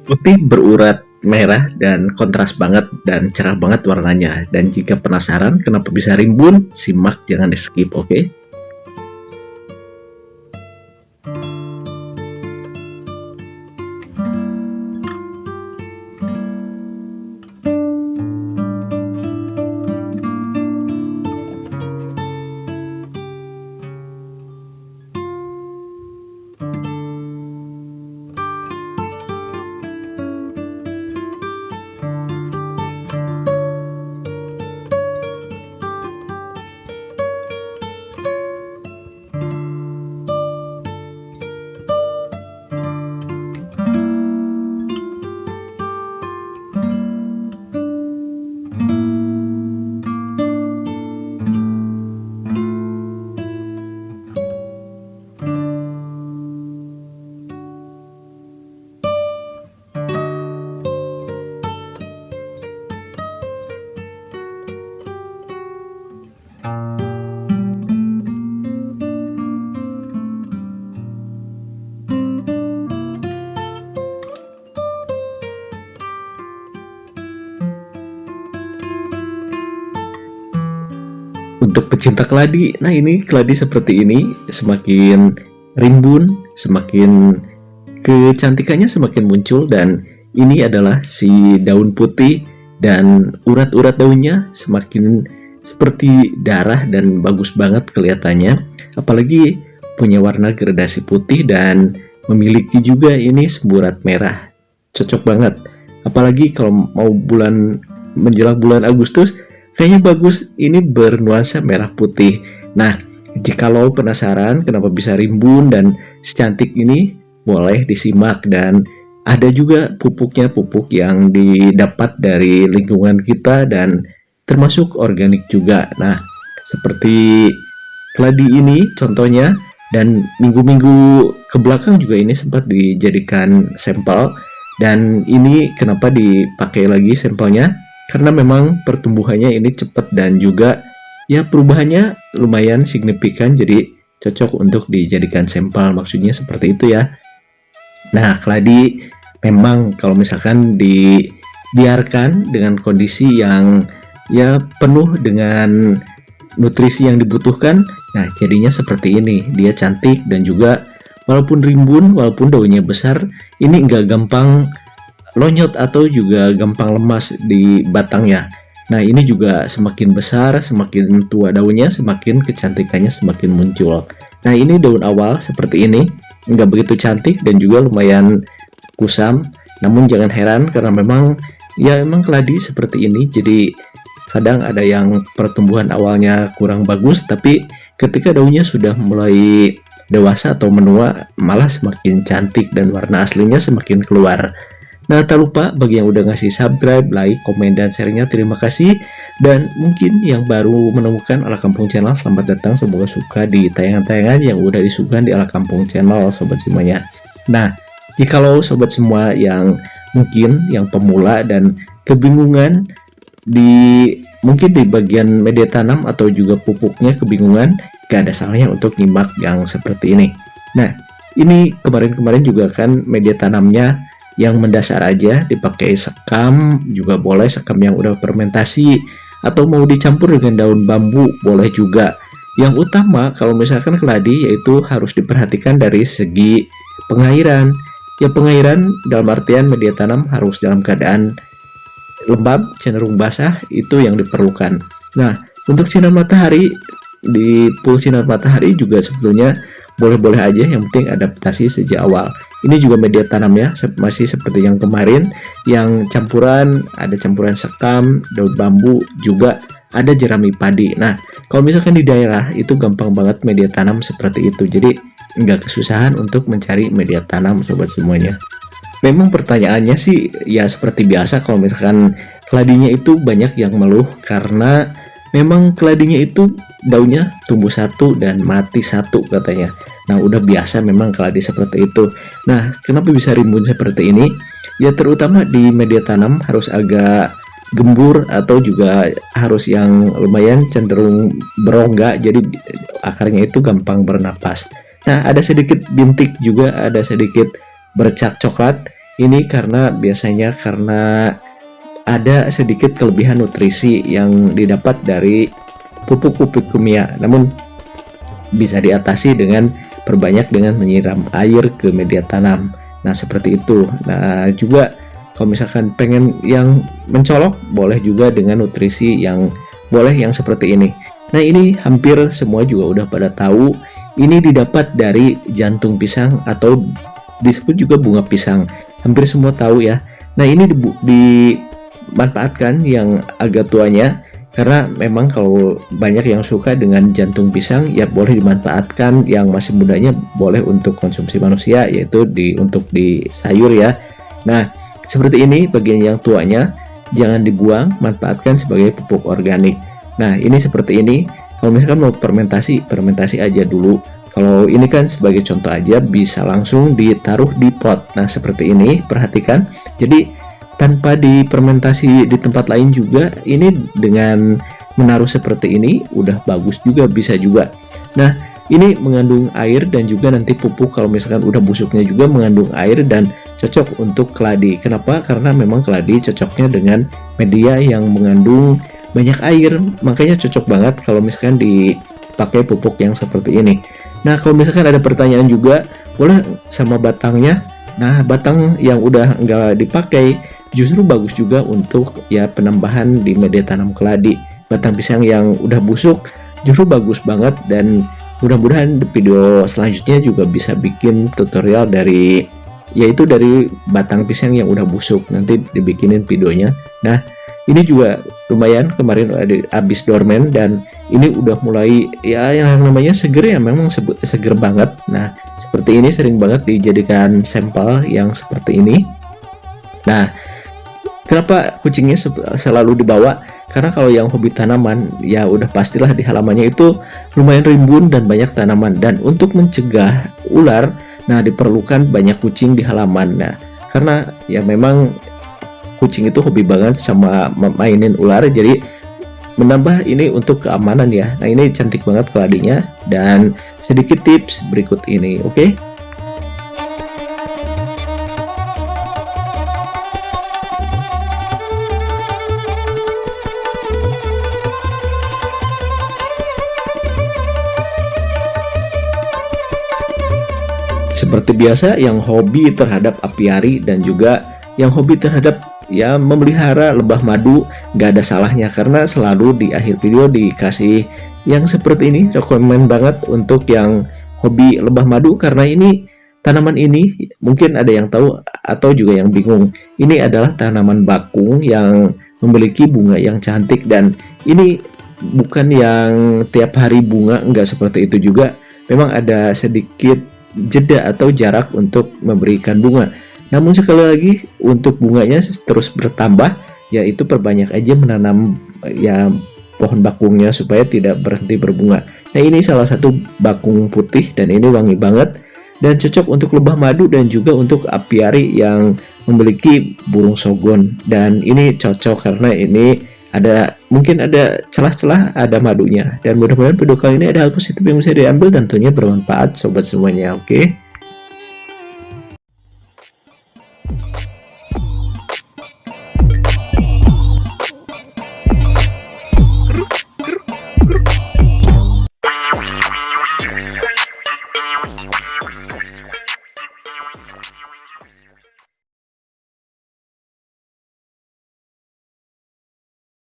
Putih berurat merah dan kontras banget dan cerah banget warnanya. Dan jika penasaran kenapa bisa rimbun, simak jangan di skip, oke? Untuk pecinta keladi, nah ini keladi seperti ini semakin rimbun, semakin kecantikannya semakin muncul, dan ini adalah si daun putih dan urat-urat daunnya semakin seperti darah dan bagus banget kelihatannya, apalagi punya warna gradasi putih dan memiliki juga ini semburat merah. Cocok banget, apalagi kalau mau menjelang bulan Agustus, kayaknya bagus ini bernuansa merah putih. Nah, jikalau penasaran kenapa bisa rimbun dan secantik ini, boleh disimak, dan ada juga pupuknya, pupuk yang didapat dari lingkungan kita dan termasuk organik juga. Nah, seperti keladi ini contohnya, dan minggu-minggu ke belakang juga ini sempat dijadikan sampel, dan ini kenapa dipakai lagi sampelnya, karena memang pertumbuhannya ini cepat dan juga ya perubahannya lumayan signifikan, jadi cocok untuk dijadikan sampel, maksudnya seperti itu ya. Nah, keladi memang kalau misalkan dibiarkan dengan kondisi yang ya penuh dengan nutrisi yang dibutuhkan, nah jadinya seperti ini, dia cantik dan juga walaupun rimbun, walaupun daunnya besar, ini enggak gampang lonyot atau juga gampang lemas di batangnya. Nah, ini juga semakin besar, semakin tua daunnya, semakin kecantikannya semakin muncul. Nah, ini daun awal seperti ini, nggak begitu cantik dan juga lumayan kusam. Namun jangan heran karena memang keladi seperti ini. Jadi kadang ada yang pertumbuhan awalnya kurang bagus, tapi ketika daunnya sudah mulai dewasa atau menua, malah semakin cantik dan warna aslinya semakin keluar. Nah, tak lupa bagi yang udah ngasih subscribe, like, komen, dan share-nya, terima kasih. Dan mungkin yang baru menemukan Ala Kampung Channel, selamat datang, semoga suka di tayangan-tayangan yang udah disuguhkan di Ala Kampung Channel, sobat semuanya. Nah, jikalau sobat semua yang mungkin yang pemula dan kebingungan mungkin di bagian media tanam atau juga pupuknya kebingungan, gak ada salahnya untuk nyimak yang seperti ini. Nah, ini kemarin-kemarin juga kan media tanamnya yang mendasar aja, dipakai sekam juga boleh, sekam yang udah fermentasi, atau mau dicampur dengan daun bambu boleh juga. Yang utama kalau misalkan keladi yaitu harus diperhatikan dari segi pengairan. Ya, pengairan dalam artian media tanam harus dalam keadaan lembab, cenderung basah, itu yang diperlukan. Nah, untuk sinar matahari, di full sinar matahari juga sebetulnya boleh-boleh aja, yang penting adaptasi sejak awal. Ini juga media tanamnya masih seperti yang kemarin, yang ada campuran sekam, daun bambu, juga ada jerami padi. Nah, kalau misalkan di daerah itu gampang banget media tanam seperti itu, jadi nggak kesusahan untuk mencari media tanam, sobat semuanya. Memang pertanyaannya sih ya seperti biasa, kalau misalkan keladinya itu banyak yang mengeluh karena memang keladinya itu daunnya tumbuh satu dan mati satu katanya. Nah, udah biasa memang keladi seperti itu. Nah, kenapa bisa rimbun seperti ini? Ya, terutama di media tanam harus agak gembur atau juga harus yang lumayan cenderung berongga, jadi akarnya itu gampang bernapas. Nah, ada sedikit bintik juga, ada sedikit bercak coklat. Ini karena biasanya karena ada sedikit kelebihan nutrisi yang didapat dari pupuk-pupuk kimia, namun bisa diatasi dengan perbanyak dengan menyiram air ke media tanam. Nah, seperti itu. Nah, juga kalau misalkan pengen yang mencolok, boleh juga dengan nutrisi yang boleh yang seperti ini. Nah, ini hampir semua juga udah pada tahu. Ini didapat dari jantung pisang atau disebut juga bunga pisang. Hampir semua tahu ya. Nah, ini dimanfaatkan yang agak tuanya, karena memang kalau banyak yang suka dengan jantung pisang ya boleh dimanfaatkan, yang masih mudanya boleh untuk konsumsi manusia, yaitu untuk di sayur ya. Nah, seperti ini bagian yang tuanya jangan dibuang, manfaatkan sebagai pupuk organik. Nah, ini seperti ini. Kalau misalkan mau fermentasi aja dulu. Kalau ini kan sebagai contoh aja, bisa langsung ditaruh di pot. Nah, seperti ini, perhatikan. Jadi tanpa difermentasi di tempat lain juga, ini dengan menaruh seperti ini udah bagus juga, bisa juga. Nah, ini mengandung air dan juga nanti pupuk kalau misalkan udah busuknya juga mengandung air dan cocok untuk keladi. Kenapa? Karena memang keladi cocoknya dengan media yang mengandung banyak air, makanya cocok banget kalau misalkan dipakai pupuk yang seperti ini. Nah, kalau misalkan ada pertanyaan juga, boleh sama batangnya. Nah, batang yang udah nggak dipakai justru bagus juga untuk ya penambahan di media tanam keladi. Batang pisang yang udah busuk justru bagus banget, dan mudah-mudahan di video selanjutnya juga bisa bikin tutorial dari yaitu dari batang pisang yang udah busuk, nanti dibikinin videonya. Nah, ini juga lumayan, kemarin habis dormen dan ini udah mulai ya yang namanya seger ya, memang seger banget. Nah, seperti ini sering banget dijadikan sampel yang seperti ini. Nah, kenapa kucingnya selalu dibawa? Karena kalau yang hobi tanaman ya udah pastilah di halamannya itu lumayan rimbun dan banyak tanaman, dan untuk mencegah ular, nah diperlukan banyak kucing di halaman. Nah, karena ya memang kucing itu hobi banget sama mainin ular, jadi menambah ini untuk keamanan ya. Nah, ini cantik banget keladinya, dan sedikit tips berikut ini, oke? Seperti biasa, yang hobi terhadap apiari dan juga yang hobi terhadap ya memelihara lebah madu, gak ada salahnya, karena selalu di akhir video dikasih yang seperti ini. Rekomen banget untuk yang hobi lebah madu, karena ini tanaman ini mungkin ada yang tahu atau juga yang bingung. Ini adalah tanaman bakung yang memiliki bunga yang cantik, dan ini bukan yang tiap hari bunga, enggak seperti itu juga. Memang ada sedikit jeda atau jarak untuk memberikan bunga. Namun sekali lagi, untuk bunganya terus bertambah, yaitu perbanyak aja menanam ya pohon bakungnya supaya tidak berhenti berbunga. Nah, ini salah satu bakung putih dan ini wangi banget dan cocok untuk lebah madu dan juga untuk apiari yang memiliki burung sogon. Dan ini cocok karena ini mungkin ada celah-celah ada madunya. Dan mudah-mudahan video kali ini ada hal positif yang bisa diambil, tentunya bermanfaat sobat semuanya, oke?